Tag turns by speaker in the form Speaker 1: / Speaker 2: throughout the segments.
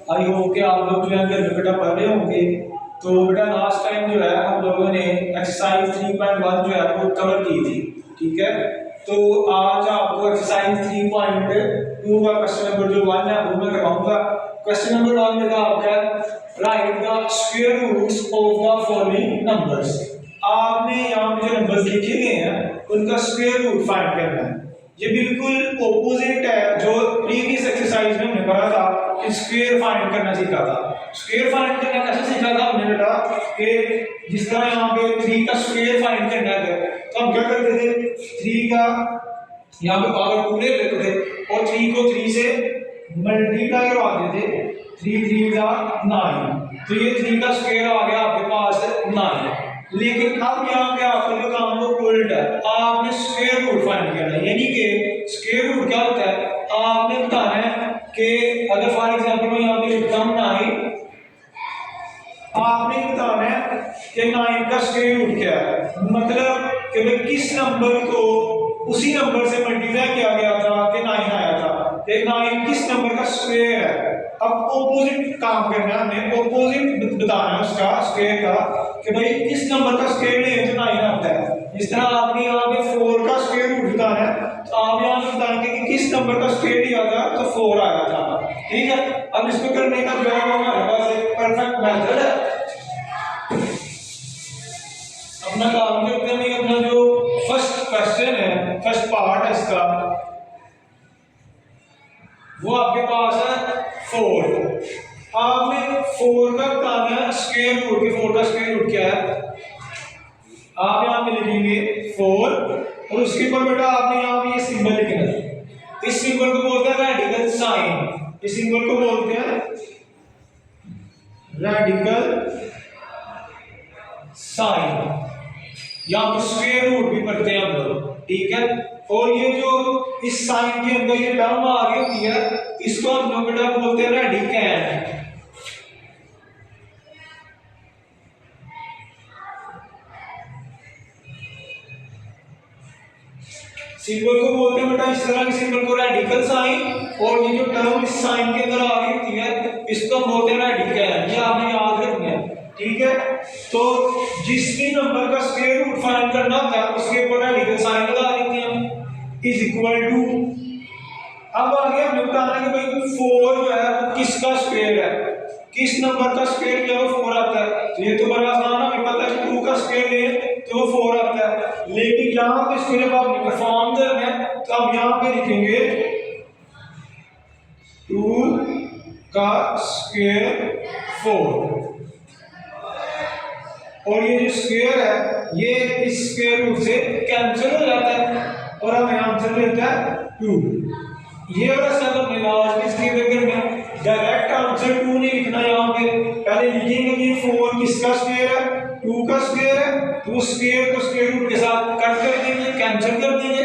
Speaker 1: I hope कि आप लोग जो है घर में बेटा पढ़ रहे होंगे। तो बेटा लास्ट टाइम जो है हम लोगों ने एक्सरसाइज 3.1 जो है वो कवर की थी, ठीक है। तो आज आपको एक्सरसाइज 3.2 का क्वेश्चन नंबर जो 1 है वो मैं करवाऊंगा। क्वेश्चन नंबर 1 में आपका write the square roots of the following numbers. आपने यहाँ पे जो नंबर्स लिखे गए हैं उनका स्क्वायर रूट फाइंड करना है। ये बिल्कुल ऑपोजिट है जो प्रीवियस एक्सरसाइज में हमने पढ़ा था कि स्क्वायर फाइंड करना सीखा था। स्क्वायर फाइंड करना कैसे सीखा था हमने बेटा कि जिस तरह यहाँ पे 3 का स्क्वायर फाइंड करना है तो हम क्या करते थे, 3 का यहाँ पे पावर 2 ले लेते थे और 3 को 3 से मल्टीप्लाई करवा देते थे। 3 3 का 9, तो ये 3 का स्क्वायर आ गया आपके पास 9। लेकिन अब यहाँ पे आपका जो काम वो उल्टा है, आपने स्क्वायर रूट फाइंड करना है। यानी कि स्क्वायर रूट क्या होता है, आपने बताना है कि अगर फॉर एग्जांपल मैं यहाँ पे लिखता हूँ 9, आपने बताना है कि 9 का स्क्वायर रूट क्या है। मतलब कि भाई किस नंबर को उसी नंबर से मल्टीप्लाई किया गया था कि 9 आया था, कि 9 किस नंबर का स्क्वायर है। अब ऑपोजिट काम करना है, हमें ऑपोजिट बताना है उसका स्क्वायर का कि भाई किस नंबर का स्क्वायर ले तो 9 आता है। जिस तरह आपने यहाँ पे 4 का स्क्वायर रूट बताना है तो आप यहाँ पे बताएंगे कि किस नंबर का स्क्वायर लिया था तो 4 आया था, ठीक है। अब इसको करने का जो है हमारे पास एक परफेक्ट मेथड है। अपना काम करते हैं, अपना जो फर्स्ट क्वेश्चन है, फर्स्ट पार्ट है इसका, वो आपके पास है 4। आपने 4 का बताना है स्क्वायर रूट, कि 4 का स्क्वायर रूट क्या है। आप यहाँ पे लिखेंगे 4 और उसके ऊपर बेटा आपने यहाँ पे ये सिंबल लिखना है। इस सिंबल को बोलते हैं रेडिकल साइन। इस सिंबल को बोलते हैं रेडिकल साइन। यहाँ पर स्क्वायर रूट भी पढ़ते हैं हम लोग, ठीक है। और ये जो इस साइन के अंदर ये टर्म आ रही होती है इसको हम लोग बेटा बोलते हैं रेडिकैंड। सिंबल को बोलते हैं बेटा इस तरह के सिंबल को रेडिकल साइन, और ये जो टर्म इस साइन के अंदर आ रही होती है इसको हम बोलते हैं रेडिकैंड। ये आपने याद रखना है, ठीक है। तो जिस भी नंबर का स्क्वायर रूट फाइंड करना होता है उसके ऊपर रेडिकल साइन लगा देते हैं इज इक्वल टू। अब आगे हमें बताना है कि भाई 4 जो है वो किसका स्क्वायर है, किस नंबर का स्क्वायर किया वो 4 आता है। तो ये तो बड़ा आसान है, हमें पता है कि 2 का स्क्वायर ले तो वो 4 आता है। लेकिन यहाँ पे इसको जब आपने परफॉर्म करना है तो आप यहाँ पे लिखेंगे 2 का स्क्वायर 4, और ये जो स्क्वायर है ये इस स्क्वायर रूट से कैंसिल हो जाता है और हमें आंसर मिलता है 2। ये वाला सब हमने लास्ट में इसके अंदर करना है। डायरेक्ट आंसर 2 नहीं लिखना, यहाँ पे पहले लिखेंगे कि 4 किसका स्क्वायर है, 2 का स्क्वायर है, तो स्क्वायर को स्क्वायर रूट के साथ कट कर देंगे, कैंसिल कर देंगे,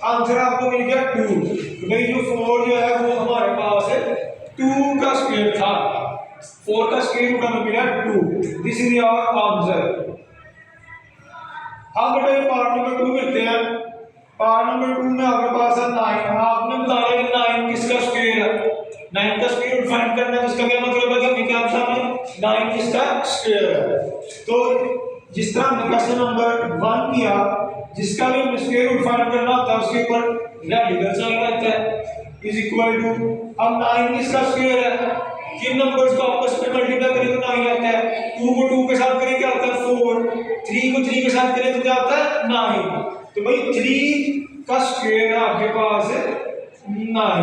Speaker 1: आंसर आपको मिल गया 2। तो भाई जो 4 जो है वो हमारे पास है 2 का स्क्वायर था। 4 का स्क्वायर रूट हमें मिला 2। This is our answer. अब बेटा पार्ट नंबर 2 करते हैं। पार्ट नंबर 2 में आपके पास है 9। आपने बताया कि 9 किसका स्क्वायर है, 9 का स्क्वायर रूट फाइंड करना है। तो इसका क्या मतलब है कि हमें क्या बताना है 9 किसका स्क्वायर है। तो जिस तरह हमने क्वेश्चन नंबर 1 किया, जिसका भी हमें स्क्वायर रूट फाइंड करना होता है उसके ऊपर रेडिकल साइन आता है इज इक्वल टू। अब 9 किसका स्क्वायर है, किन नंबर्स को आपस में मल्टीप्लाई करें तो 9 आता है। 2 को 2 के साथ करें क्या आता है 4, 3 को 3 के साथ करें तो क्या आता है 9। तो भाई 3 का स्क्वायर है आपके पास 9।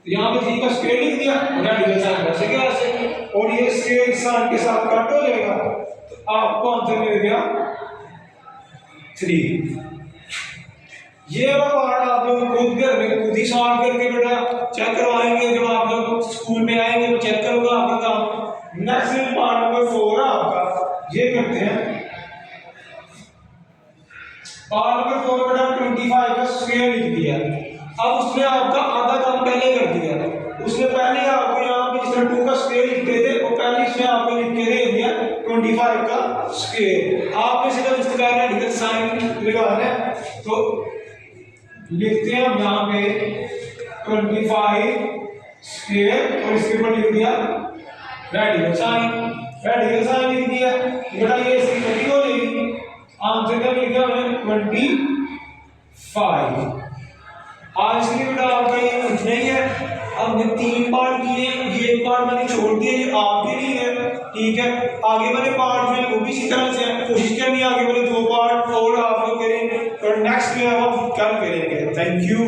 Speaker 1: यहाँ पे 3 का स्क्वायर लिख दिया, रेडिकल साइन कैसे क्या ऐसे, और ये स्क्वायर साइन के साथ कट हो जाएगा तो आपको आंसर मिल गया 3। ये वाला पार्ट आप लोग खुद घर में खुद ही सॉल्व करके बेटा चेक करवाएंगे। जब आप लोग स्कूल में आएंगे तो चेक करूंगा आपका काम। नेक्स्ट पार्ट नंबर 4 है आपका, ये करते हैं। पार्ट नंबर 4 बेटा 25 का स्क्वायर लिख दिया। अब उसने आपका आधा काम पहले कर दिया। उसने पहले आपको यहाँ पे जिस तरह 2 का स्क्वायर लिखते थे वो पहले इसने आपको लिख के दे दिया 25 का स्क्वायर। आपने सिर्फ इस तरह रेडिकल साइन लगाना है तो लिखते हैं हम यहाँ पे 25 स्क्वायर और इसके ऊपर लिख दिया रेडिकल साइन, रेडिकल साइन लिख दिया बेटा, ये इसकी कटिंग हो जाएगी। आंसर क्या लिखा हमने 25। आज के लिए बेटा आपका ये इतना ही है। अब हमने 3 पार्ट किए, ये एक पार्ट मैंने छोड़ दिया, ये आपके लिए है, ठीक है। आगे वाले पार्ट में वो भी इसी तरह से है, कोशिश करनी है आगे वाले 2 पार्ट और आप लोग करें, और नेक्स्ट में हम कल करेंगे। Thank you.